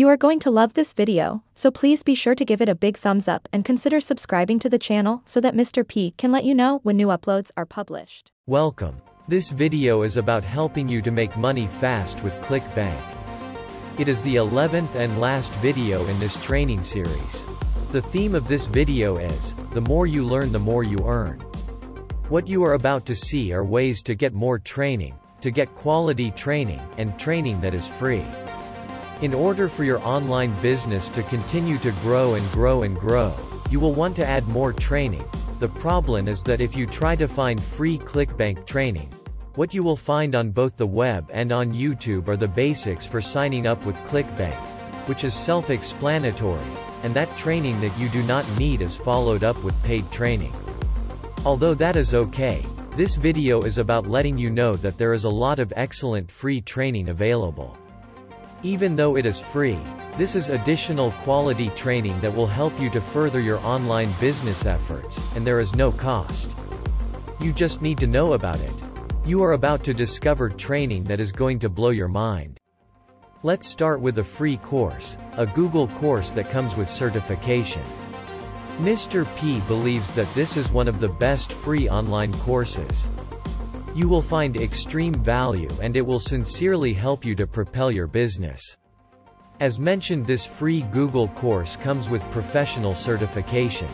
You are going to love this video, so please be sure to give it a big thumbs up and consider subscribing to the channel so that Mr. P can let you know when new uploads are published. Welcome. This video is about helping you to make money fast with Clickbank. It is the 11th and last video in this training series. The theme of this video is, the more you learn the more you earn. What you are about to see are ways to get more training, to get quality training, and training that is free. In order for your online business to continue to grow and grow and grow, you will want to add more training. The problem is that if you try to find free Clickbank training, what you will find on both the web and on YouTube are the basics for signing up with Clickbank, which is self-explanatory, and that training that you do not need is followed up with paid training. Although that is okay, this video is about letting you know that there is a lot of excellent free training available. Even though it is free, this is additional quality training that will help you to further your online business efforts, and there is no cost. You just need to know about it. You are about to discover training that is going to blow your mind. Let's start with a free course, a Google course that comes with certification. Mr. P believes that this is one of the best free online courses. You will find extreme value and it will sincerely help you to propel your business. As mentioned, this free Google course comes with professional certification.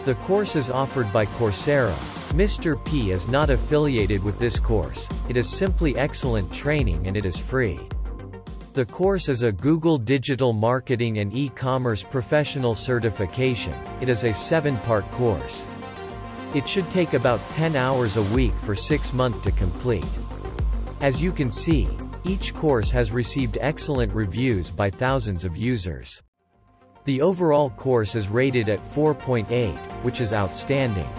The course is offered by Coursera. Mr. P is not affiliated with this course, it is simply excellent training and it is free. The course is a Google Digital Marketing and E-Commerce Professional Certification. It is a 7-part course. It should take about 10 hours a week for 6 months to complete. As you can see, each course has received excellent reviews by thousands of users. The overall course is rated at 4.8, which is outstanding.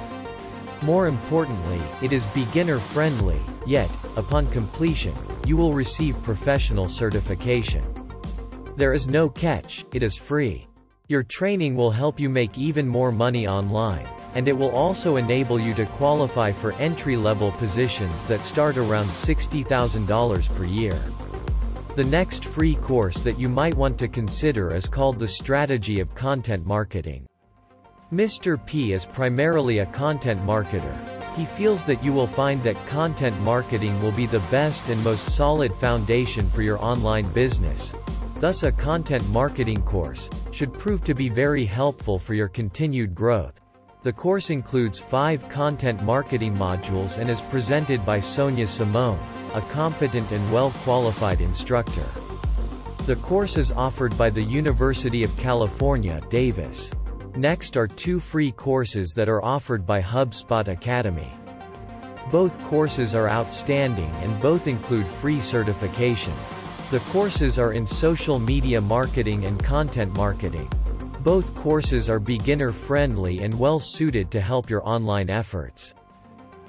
More importantly, it is beginner-friendly, yet, upon completion, you will receive professional certification. There is no catch, it is free. Your training will help you make even more money online, and it will also enable you to qualify for entry-level positions that start around $60,000 per year. The next free course that you might want to consider is called The Strategy of Content Marketing. Mr. P is primarily a content marketer. He feels that you will find that content marketing will be the best and most solid foundation for your online business. Thus, a content marketing course should prove to be very helpful for your continued growth. The course includes 5 content marketing modules and is presented by Sonia Simone, a competent and well-qualified instructor. The course is offered by the University of California, Davis. Next are 2 free courses that are offered by HubSpot Academy. Both courses are outstanding and both include free certification. The courses are in social media marketing and content marketing. Both courses are beginner-friendly and well-suited to help your online efforts.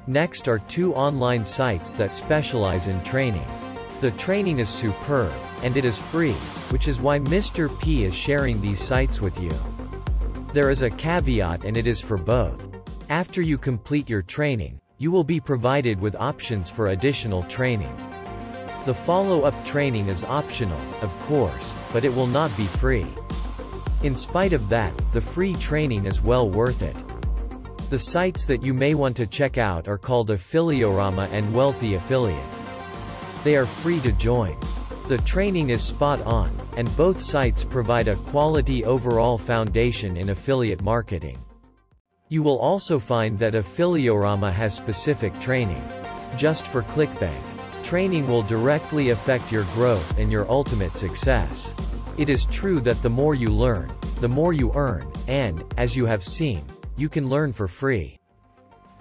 Next are 2 online sites that specialize in training. The training is superb, and it is free, which is why Mr. P is sharing these sites with you. There is a caveat and it is for both. After you complete your training, you will be provided with options for additional training. The follow-up training is optional, of course, but it will not be free. In spite of that, the free training is well worth it. The sites that you may want to check out are called Affiliorama and Wealthy Affiliate. They are free to join. The training is spot on, and both sites provide a quality overall foundation in affiliate marketing. You will also find that Affiliorama has specific training. Just for Clickbank. Training will directly affect your growth and your ultimate success. It is true that the more you learn, the more you earn, and, as you have seen, you can learn for free.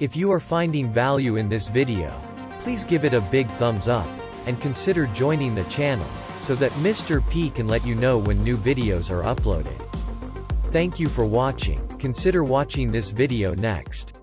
If you are finding value in this video, please give it a big thumbs up, and consider joining the channel, so that Mr. P can let you know when new videos are uploaded. Thank you for watching. Consider watching this video next.